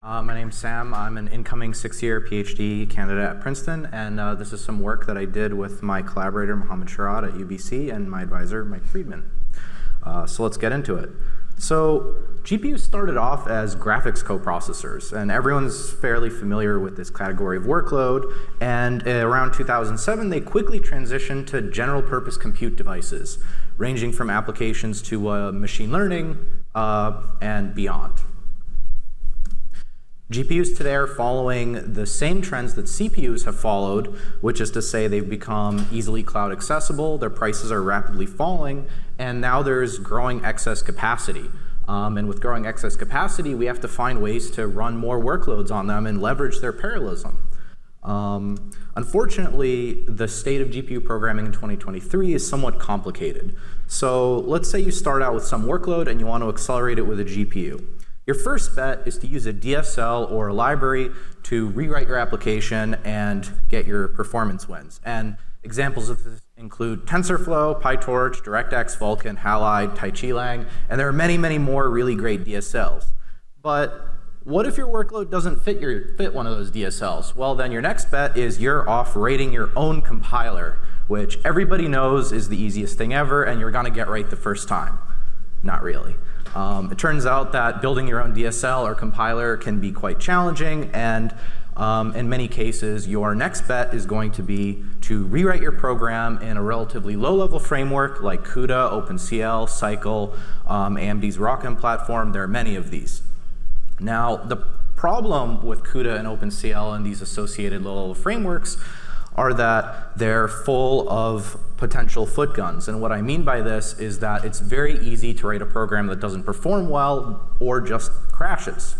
My name's Sam. I'm an incoming sixth-year PhD candidate at Princeton, and this is some work that I did with my collaborator, Mohammad Shahrad at UBC, and my advisor, Mike Freedman. So let's get into it. So GPUs started off as graphics coprocessors, and everyone's fairly familiar with this category of workload, and around 2007, they quickly transitioned to general-purpose compute devices, ranging from applications to machine learning and beyond. GPUs today are following the same trends that CPUs have followed, which is to say they've become easily cloud accessible, their prices are rapidly falling, and now there's growing excess capacity. And with growing excess capacity, we have to find ways to run more workloads on them and leverage their parallelism. Unfortunately, the state of GPU programming in 2023 is somewhat complicated. So let's say you start out with some workload and you want to accelerate it with a GPU. Your first bet is to use a DSL or a library to rewrite your application and get your performance wins. And examples of this include TensorFlow, PyTorch, DirectX, Vulkan, Halide, Tai-Chi-Lang, and there are many, many more really great DSLs. But what if your workload doesn't fit one of those DSLs? Well, then your next bet is you're off writing your own compiler, which everybody knows is the easiest thing ever, and you're gonna get right the first time. Not really. It turns out that building your own DSL or compiler can be quite challenging, and in many cases, your next bet is going to be to rewrite your program in a relatively low-level framework like CUDA, OpenCL, Cycle, AMD's ROCm platform. There are many of these. Now, the problem with CUDA and OpenCL and these associated low-level frameworks are that they're full of potential foot guns. And what I mean by this is that it's very easy to write a program that doesn't perform well or just crashes.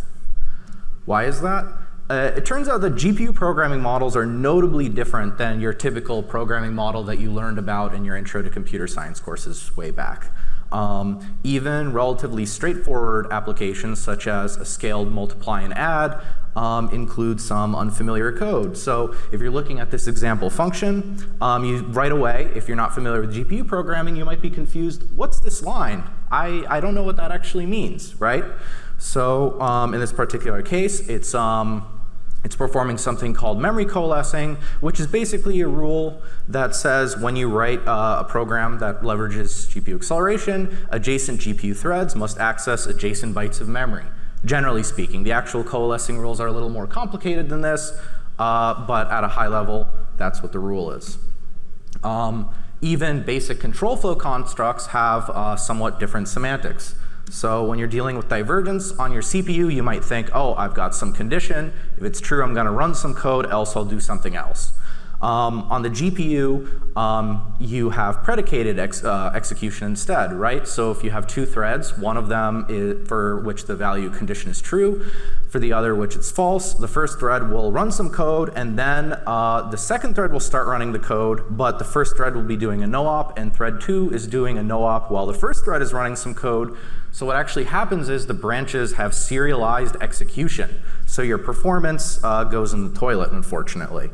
Why is that? It turns out that GPU programming models are notably different than your typical programming model that you learned about in your Intro to Computer Science courses way back. Even relatively straightforward applications such as a scaled multiply and add include some unfamiliar code. So if you're looking at this example function, you right away, if you're not familiar with GPU programming, you might be confused, what's this line? I don't know what that actually means, right? So in this particular case, it's performing something called memory coalescing, which is basically a rule that says when you write a program that leverages GPU acceleration, adjacent GPU threads must access adjacent bytes of memory. Generally speaking, the actual coalescing rules are a little more complicated than this, but at a high level, that's what the rule is. Even basic control flow constructs have somewhat different semantics. So when you're dealing with divergence on your CPU, you might think, oh, I've got some condition. If it's true, I'm going to run some code, else I'll do something else. On the GPU, you have predicated execution instead, right? So if you have two threads, one of them is for which the value condition is true, for the other which it's false, the first thread will run some code, and then the second thread will start running the code, but the first thread will be doing a no-op, and thread 2 is doing a no-op while the first thread is running some code. So what actually happens is the branches have serialized execution. So your performance goes in the toilet, unfortunately.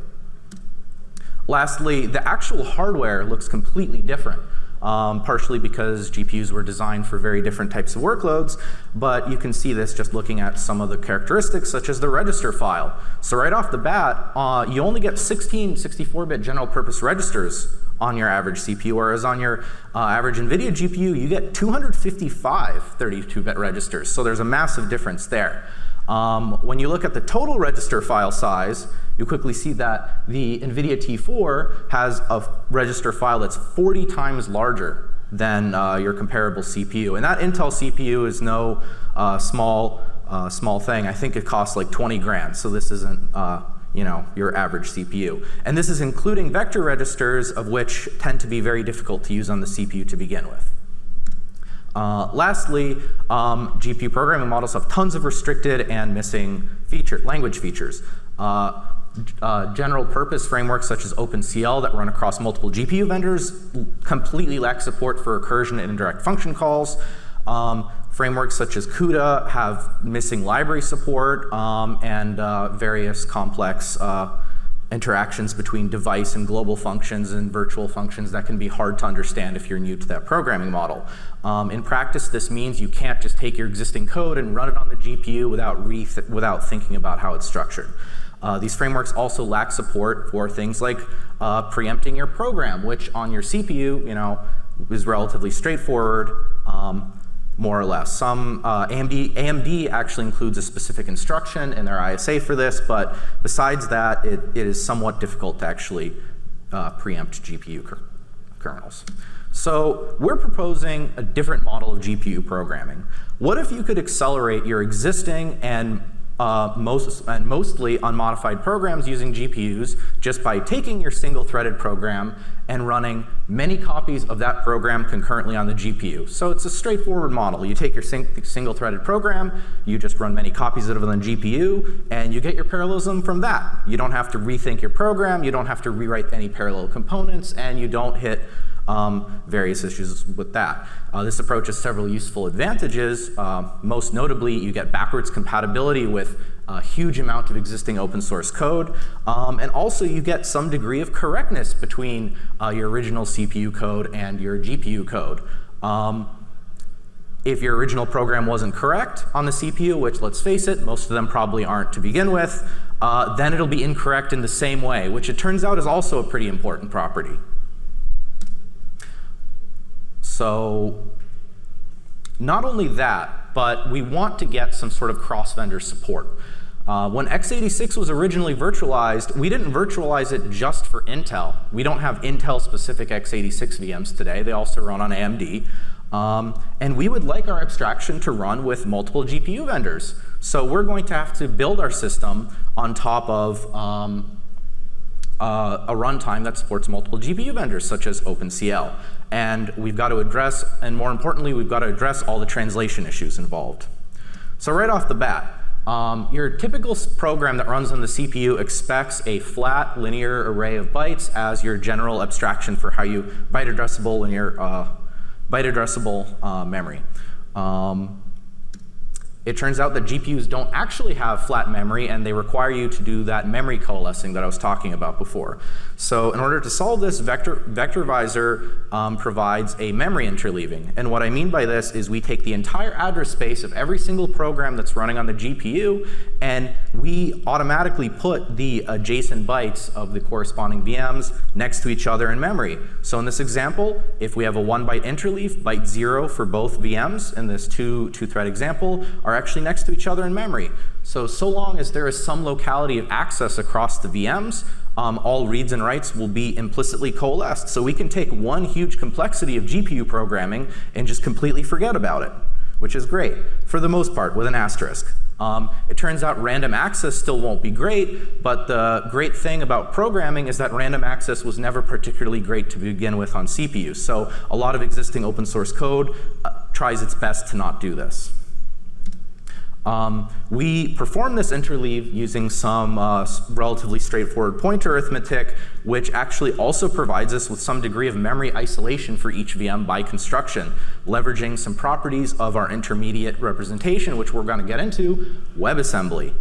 Lastly, the actual hardware looks completely different, partially because GPUs were designed for very different types of workloads, but you can see this just looking at some of the characteristics, such as the register file. So right off the bat, you only get 16 64-bit general purpose registers on your average CPU, whereas on your average NVIDIA GPU, you get 255 32-bit registers, so there's a massive difference there. When you look at the total register file size, you quickly see that the NVIDIA T4 has a register file that's 40 times larger than your comparable CPU. And that Intel CPU is no small thing. I think it costs like 20 grand, so this isn't your average CPU. And this is including vector registers, of which tend to be very difficult to use on the CPU to begin with. Lastly, GPU programming models have tons of restricted and missing language features. General purpose frameworks such as OpenCL that run across multiple GPU vendors completely lack support for recursion and indirect function calls. Frameworks such as CUDA have missing library support and various complex interactions between device and global functions and virtual functions that can be hard to understand if you're new to that programming model. In practice, this means you can't just take your existing code and run it on the GPU without thinking about how it's structured. These frameworks also lack support for things like preempting your program, which on your CPU, is relatively straightforward, more or less. Some AMD actually includes a specific instruction in their ISA for this, but besides that, it is somewhat difficult to actually preempt GPU kernels. So we're proposing a different model of GPU programming. What if you could accelerate your existing and mostly unmodified programs using GPUs just by taking your single-threaded program and running many copies of that program concurrently on the GPU. So it's a straightforward model. You take your single-threaded program, you just run many copies of it on the GPU, and you get your parallelism from that. You don't have to rethink your program, you don't have to rewrite any parallel components, and you don't hit various issues with that. This approach has several useful advantages. Most notably, you get backwards compatibility with a huge amount of existing open source code. And also, you get some degree of correctness between your original CPU code and your GPU code. If your original program wasn't correct on the CPU, which let's face it, most of them probably aren't to begin with, then it'll be incorrect in the same way, which it turns out is also a pretty important property. So not only that, but we want to get some sort of cross-vendor support. When x86 was originally virtualized, we didn't virtualize it just for Intel. We don't have Intel-specific x86 VMs today. They also run on AMD. And we would like our abstraction to run with multiple GPU vendors. So we're going to have to build our system on top of a runtime that supports multiple GPU vendors, such as OpenCL. And we've got to address, and more importantly, we've got to address all the translation issues involved. So right off the bat, your typical program that runs on the CPU expects a flat linear array of bytes as your general abstraction for how you byte addressable memory. It turns out that GPUs don't actually have flat memory, and they require you to do that memory coalescing that I was talking about before. So in order to solve this, VectorVisor provides a memory interleaving. And what I mean by this is we take the entire address space of every single program that's running on the GPU, and we automatically put the adjacent bytes of the corresponding VMs next to each other in memory. So in this example, if we have a 1-byte interleave, byte 0 for both VMs in this two-thread example are actually next to each other in memory. So long as there is some locality of access across the VMs, all reads and writes will be implicitly coalesced. So we can take one huge complexity of GPU programming and just completely forget about it, which is great, for the most part, with an asterisk. It turns out random access still won't be great, but the great thing about programming is that random access was never particularly great to begin with on CPUs. So a lot of existing open source code tries its best to not do this. We perform this interleave using some relatively straightforward pointer arithmetic, which actually also provides us with some degree of memory isolation for each VM by construction, leveraging some properties of our intermediate representation, which we're going to get into, WebAssembly.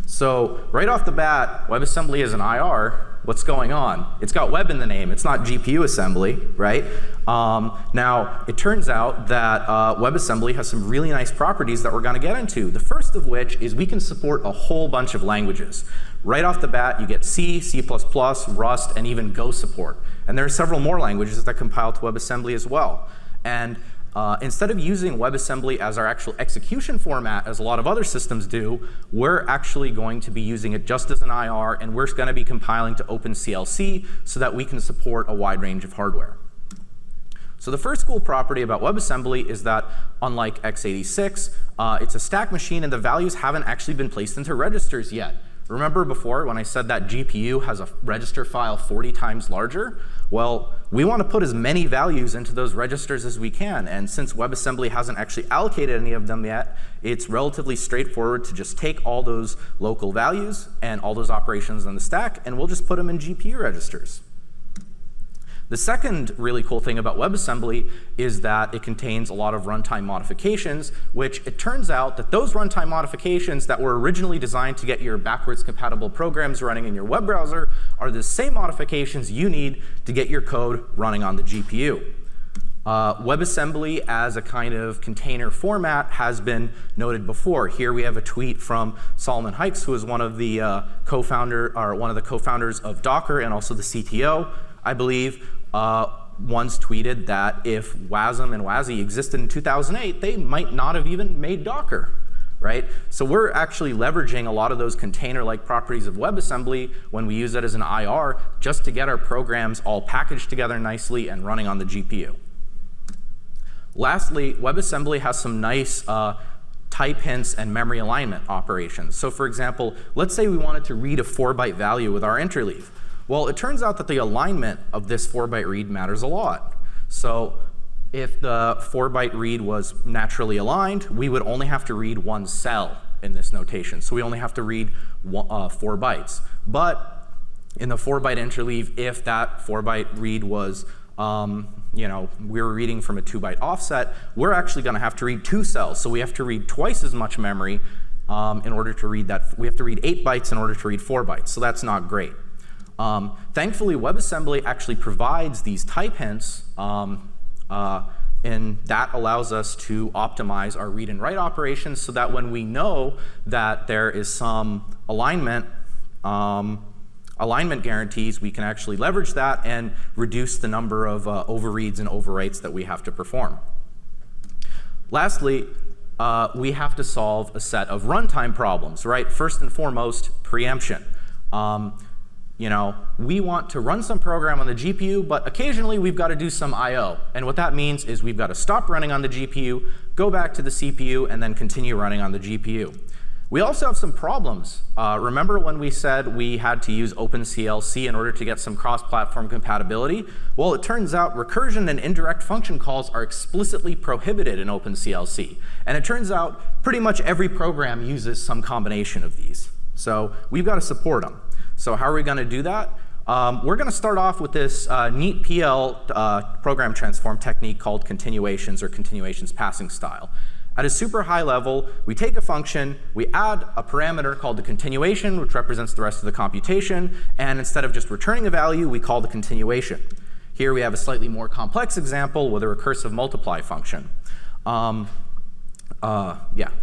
So right off the bat, WebAssembly is an IR. What's going on? It's got web in the name. It's not GPU assembly, right? Now, it turns out that WebAssembly has some really nice properties that we're going to get into. The first of which is we can support a whole bunch of languages. Right off the bat, you get C, C++, Rust, and even Go support. And there are several more languages that compile to WebAssembly as well. And instead of using WebAssembly as our actual execution format, as a lot of other systems do, we're actually going to be using it just as an IR, and we're going to be compiling to OpenCL so that we can support a wide range of hardware. So the first cool property about WebAssembly is that, unlike x86, it's a stack machine, and the values haven't actually been placed into registers yet. Remember before when I said that GPU has a register file 40 times larger? Well, we want to put as many values into those registers as we can, and since WebAssembly hasn't actually allocated any of them yet, it's relatively straightforward to just take all those local values and all those operations on the stack, and we'll just put them in GPU registers. The second really cool thing about WebAssembly is that it contains a lot of runtime modifications, which it turns out that those runtime modifications that were originally designed to get your backwards compatible programs running in your web browser are the same modifications you need to get your code running on the GPU. WebAssembly as a kind of container format has been noted before. Here we have a tweet from Solomon Hykes, who is one of the co-founders of Docker and also the CTO, I believe. Once tweeted that if WASM and WASI existed in 2008, they might not have even made Docker, right? So we're actually leveraging a lot of those container-like properties of WebAssembly when we use it as an IR just to get our programs all packaged together nicely and running on the GPU. Lastly, WebAssembly has some nice type hints and memory alignment operations. So for example, let's say we wanted to read a 4-byte value with our interleave. Well, it turns out that the alignment of this 4-byte read matters a lot. So if the 4-byte read was naturally aligned, we would only have to read one cell in this notation. So we only have to read 4 bytes. But in the 4-byte interleave, if that 4-byte read was we were reading from a 2-byte offset, we're actually going to have to read 2 cells. So we have to read twice as much memory in order to read that. We have to read 8 bytes in order to read 4 bytes. So that's not great. Thankfully, WebAssembly actually provides these type hints, and that allows us to optimize our read and write operations so that when we know that there is some alignment guarantees, we can actually leverage that and reduce the number of overreads and overwrites that we have to perform. Lastly, we have to solve a set of runtime problems, right? First and foremost, preemption. We want to run some program on the GPU, but occasionally we've got to do some I/O. And what that means is we've got to stop running on the GPU, go back to the CPU, and then continue running on the GPU. We also have some problems. Remember when we said we had to use OpenCL in order to get some cross-platform compatibility? Well, it turns out recursion and indirect function calls are explicitly prohibited in OpenCL. And it turns out pretty much every program uses some combination of these. So we've got to support them. So how are we going to do that? We're going to start off with this neat PL program transform technique called continuations or continuations passing style. At a super high level, we take a function, we add a parameter called the continuation, which represents the rest of the computation, and instead of just returning a value, we call the continuation. Here we have a slightly more complex example with a recursive multiply function.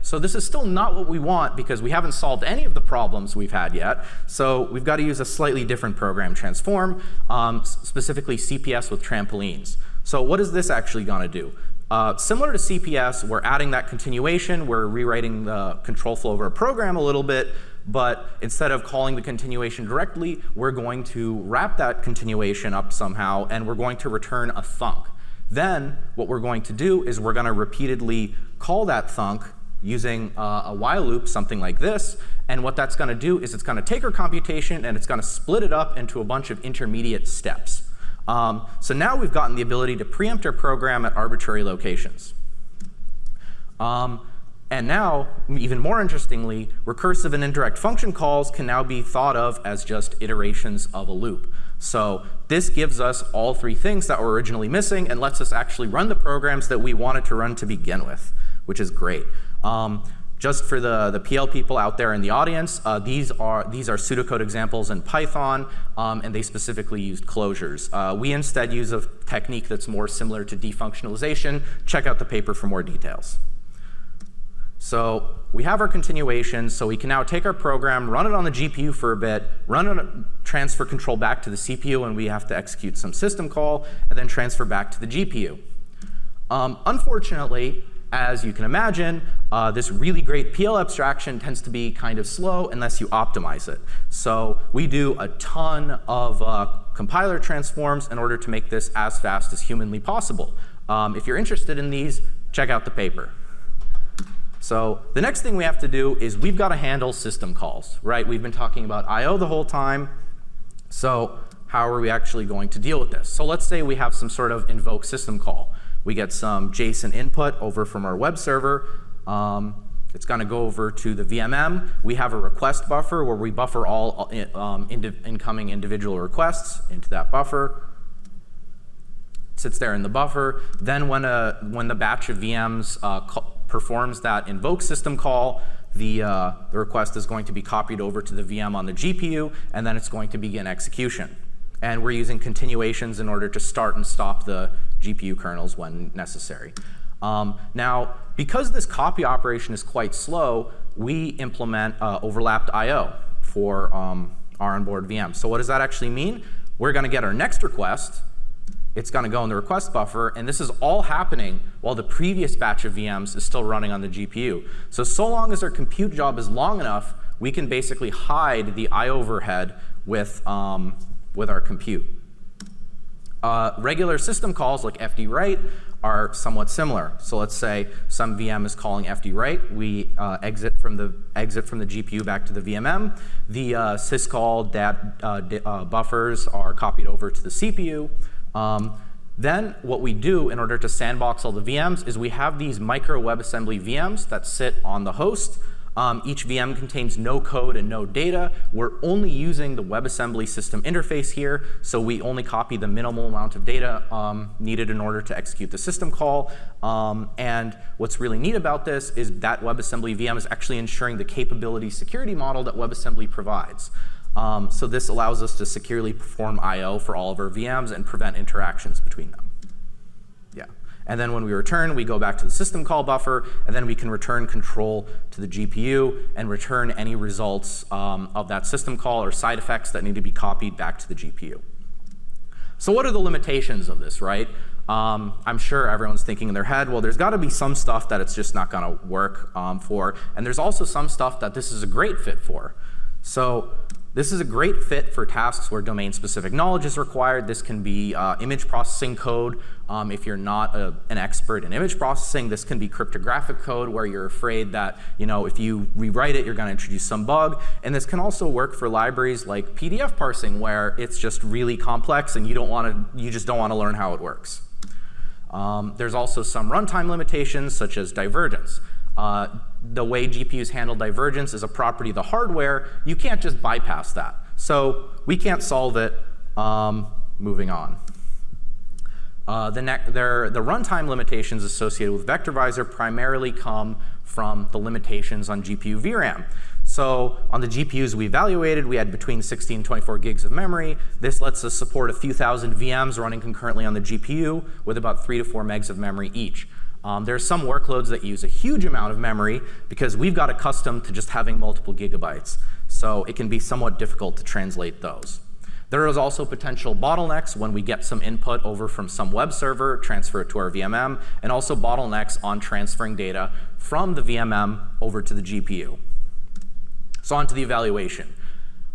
So this is still not what we want because we haven't solved any of the problems we've had yet. So we've got to use a slightly different program transform, specifically CPS with trampolines. So what is this actually going to do? Similar to CPS, we're adding that continuation, we're rewriting the control flow of our program a little bit, but instead of calling the continuation directly, we're going to wrap that continuation up somehow, and we're going to return a thunk. Then what we're going to do is we're going to repeatedly call that thunk using a while loop, something like this, and what that's going to do is it's going to take our computation and it's going to split it up into a bunch of intermediate steps. So now we've gotten the ability to preempt our program at arbitrary locations. And now, even more interestingly, recursive and indirect function calls can now be thought of as just iterations of a loop. So this gives us all 3 things that were originally missing and lets us actually run the programs that we wanted to run to begin with, which is great. Just for the PL people out there in the audience, these are pseudocode examples in Python, and they specifically used closures. We instead use a technique that's more similar to defunctionalization. Check out the paper for more details. So we have our continuation, so we can now take our program, run it on the GPU for a bit, run it, transfer control back to the CPU, and we have to execute some system call, and then transfer back to the GPU. Unfortunately, as you can imagine, this really great PL abstraction tends to be kind of slow unless you optimize it. So we do a ton of compiler transforms in order to make this as fast as humanly possible. If you're interested in these, check out the paper. So the next thing we have to do is we've got to handle system calls, right? We've been talking about I/O the whole time. So how are we actually going to deal with this? So let's say we have some sort of invoke system call. We get some JSON input over from our web server. It's going to go over to the VMM. We have a request buffer where we buffer all incoming individual requests into that buffer. sits there in the buffer. Then when the batch of VMs performs that invoke system call, the request is going to be copied over to the VM on the GPU, and then it's going to begin execution. And we're using continuations in order to start and stop the GPU kernels when necessary. Now, because this copy operation is quite slow, we implement overlapped I/O for our onboard VM. So what does that actually mean? We're going to get our next request. It's going to go in the request buffer, and this is all happening while the previous batch of VMs is still running on the GPU. So long as our compute job is long enough, we can basically hide the I/O overhead with our compute. Regular system calls like fdwrite are somewhat similar. So let's say some VM is calling fdwrite. We exit from the GPU back to the VMM. The syscall buffers are copied over to the CPU. Then what we do in order to sandbox all the VMs is we have these micro WebAssembly VMs that sit on the host. Each VM contains no code and no data. We're only using the WebAssembly system interface here, so we only copy the minimal amount of data needed in order to execute the system call. And what's really neat about this is that WebAssembly VM is actually ensuring the capability security model that WebAssembly provides. So this allows us to securely perform I/O for all of our VMs and prevent interactions between them. Yeah. And then when we return, we go back to the system call buffer, and then we can return control to the GPU and return any results of that system call or side effects that need to be copied back to the GPU. So what are the limitations of this, right? I'm sure everyone's thinking in their head, well, there's got to be some stuff that it's just not going to work for, and there's also some stuff that this is a great fit for. So this is a great fit for tasks where domain-specific knowledge is required. This can be image processing code. If you're not an expert in image processing, this can be cryptographic code where you're afraid that if you rewrite it, you're going to introduce some bug. And this can also work for libraries like PDF parsing, where it's just really complex and you just don't want to learn how it works. There's also some runtime limitations, such as divergence. The way GPUs handle divergence is a property of the hardware. You can't just bypass that. So we can't solve it. Moving on. The runtime limitations associated with VectorVisor primarily come from the limitations on GPU VRAM. So on the GPUs we evaluated, we had between 16 and 24 gigs of memory. This lets us support a few thousand VMs running concurrently on the GPU with about 3 to 4 megs of memory each. There are some workloads that use a huge amount of memory because we've got accustomed to just having multiple gigabytes. So it can be somewhat difficult to translate those. There is also potential bottlenecks when we get some input over from some web server, transfer it to our VMM, and also bottlenecks on transferring data from the VMM over to the GPU. So on to the evaluation.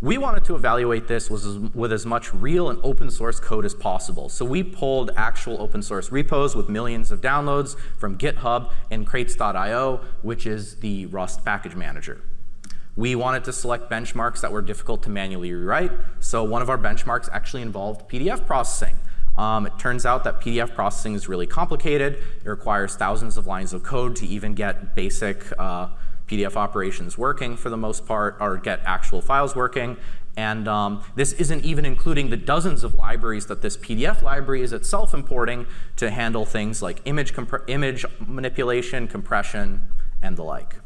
We wanted to evaluate this with as much real and open source code as possible. So we pulled actual open source repos with millions of downloads from GitHub and crates.io, which is the Rust package manager. We wanted to select benchmarks that were difficult to manually rewrite. So one of our benchmarks actually involved PDF processing. It turns out that PDF processing is really complicated. It requires thousands of lines of code to even get basic PDF operations working for the most part, or get actual files working. And this isn't even including the dozens of libraries that this PDF library is itself importing to handle things like image manipulation, compression, and the like.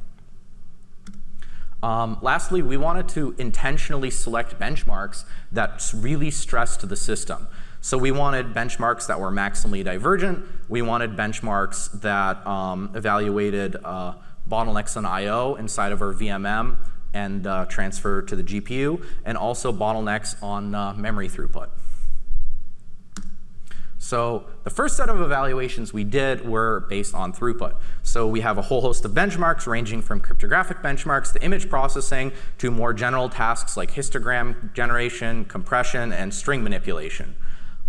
Lastly, we wanted to intentionally select benchmarks that really stressed the system. So we wanted benchmarks that were maximally divergent. We wanted benchmarks that evaluated bottlenecks on I/O inside of our VMM and transfer to the GPU, and also bottlenecks on memory throughput. So the first set of evaluations we did were based on throughput. So we have a whole host of benchmarks ranging from cryptographic benchmarks to image processing to more general tasks like histogram generation, compression, and string manipulation.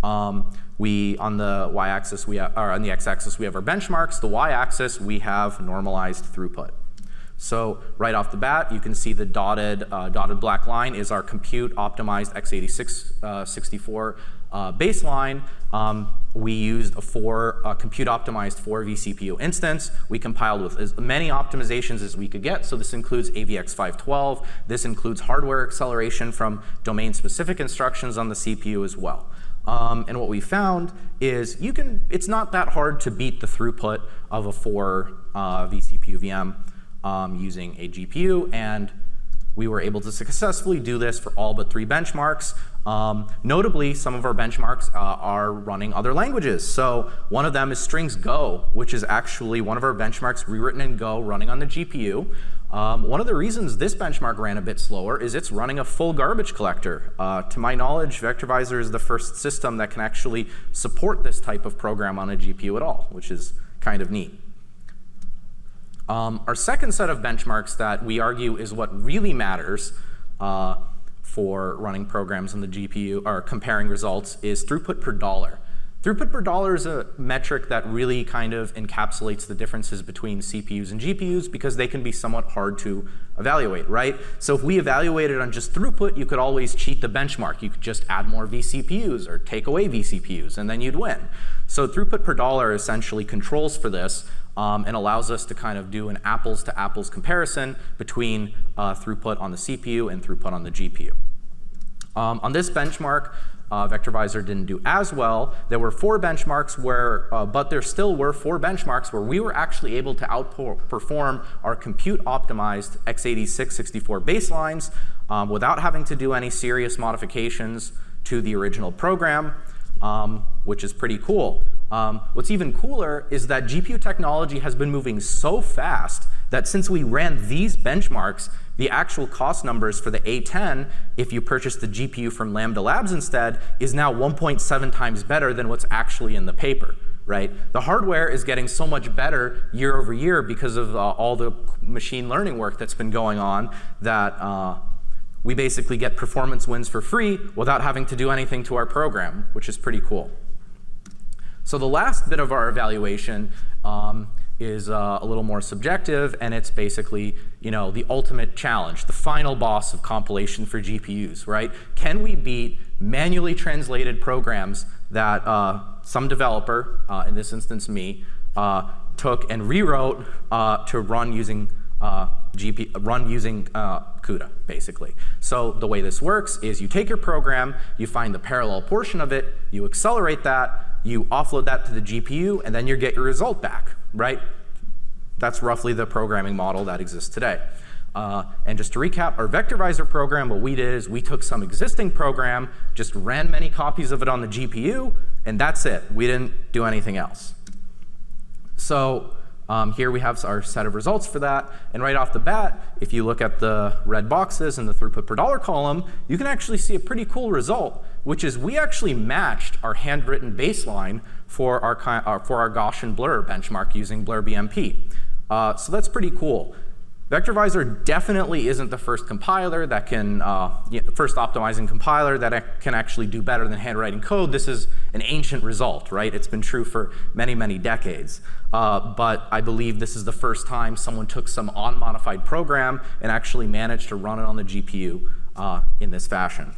On the y-axis, on the x-axis, we have our benchmarks. The y-axis, we have normalized throughput. So right off the bat, you can see the dotted black line is our compute optimized x86 64 baseline. We used a compute optimized 4 vCPU instance. We compiled with as many optimizations as we could get. So this includes AVX512. This includes hardware acceleration from domain-specific instructions on the CPU as well. And what we found is it's not that hard to beat the throughput of a 4 vCPU VM using a GPU, and we were able to successfully do this for all but 3 benchmarks. Notably, some of our benchmarks are running other languages. So one of them is strings Go, which is actually one of our benchmarks rewritten in Go running on the GPU. One of the reasons this benchmark ran a bit slower is it's running a full garbage collector. To my knowledge, VectorVisor is the first system that can actually support this type of program on a GPU at all, which is kind of neat. Our second set of benchmarks that we argue is what really matters for running programs on the GPU, or comparing results, is throughput per dollar. Throughput per dollar is a metric that really kind of encapsulates the differences between CPUs and GPUs because they can be somewhat hard to evaluate, right? So if we evaluated on just throughput, you could always cheat the benchmark. You could just add more vCPUs or take away vCPUs, and then you'd win. So throughput per dollar essentially controls for this and allows us to kind of do an apples-to-apples comparison between throughput on the CPU and throughput on the GPU. On this benchmark, VectorVisor didn't do as well. There were 4 benchmarks but there still were 4 benchmarks where we were actually able to outperform our compute-optimized x86 64 baselines without having to do any serious modifications to the original program, which is pretty cool. What's even cooler is that GPU technology has been moving so fast that since we ran these benchmarks, the actual cost numbers for the A10, if you purchase the GPU from Lambda Labs instead, is now 1.7 times better than what's actually in the paper, right? The hardware is getting so much better year over year because of all the machine learning work that's been going on that we basically get performance wins for free without having to do anything to our program, which is pretty cool. So the last bit of our evaluation is a little more subjective, and it's basically, the ultimate challenge, the final boss of compilation for GPUs, right? Can we beat manually translated programs that some developer, in this instance me, took and rewrote to run using CUDA, basically. So the way this works is you take your program, you find the parallel portion of it, you accelerate that, you offload that to the GPU, and then you get your result back, right? That's roughly the programming model that exists today. And just to recap, our VectorVisor program, what we did is we took some existing program, just ran many copies of it on the GPU, and that's it. We didn't do anything else. So here we have our set of results for that. And right off the bat, if you look at the red boxes in the throughput per dollar column, you can actually see a pretty cool result, which is we actually matched our handwritten baseline for our Gaussian blur benchmark using Blur BMP. So that's pretty cool. VectorVisor definitely isn't the first compiler that can, first optimizing compiler that can actually do better than handwriting code. This is an ancient result, right? It's been true for many, many decades. But I believe this is the first time someone took some unmodified program and actually managed to run it on the GPU in this fashion.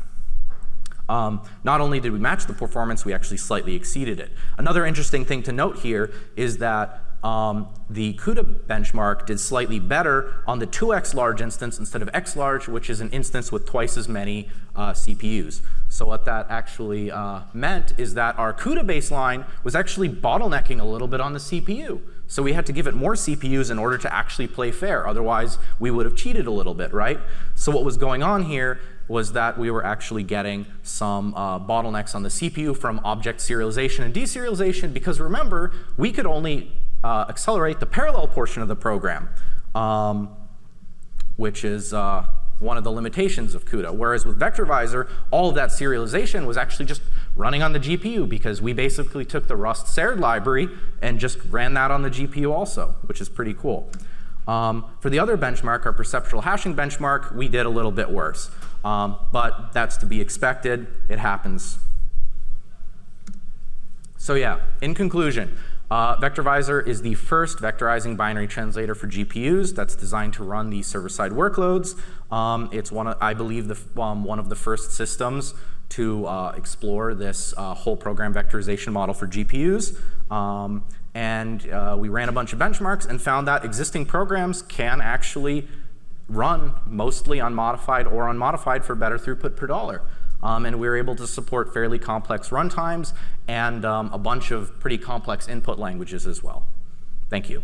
Not only did we match the performance, we actually slightly exceeded it. Another interesting thing to note here is that the CUDA benchmark did slightly better on the 2x large instance instead of x large, which is an instance with twice as many CPUs. So what that actually meant is that our CUDA baseline was actually bottlenecking a little bit on the CPU. So we had to give it more CPUs in order to actually play fair. Otherwise, we would have cheated a little bit, right? So what was going on here was that we were actually getting some bottlenecks on the CPU from object serialization and deserialization, because remember, we could only accelerate the parallel portion of the program, which is one of the limitations of CUDA. Whereas with VectorVisor, all of that serialization was actually just running on the GPU, because we basically took the Rust SERD library and just ran that on the GPU also, which is pretty cool. For the other benchmark, our perceptual hashing benchmark, we did a little bit worse. But that's to be expected. It happens. So yeah, in conclusion, VectorVisor is the first vectorizing binary translator for GPUs that's designed to run these server-side workloads. It's I believe one of the first systems to explore this whole program vectorization model for GPUs. We ran a bunch of benchmarks and found that existing programs can actually run mostly unmodified or unmodified for better throughput per dollar. and we were able to support fairly complex runtimes and a bunch of pretty complex input languages as well. Thank you.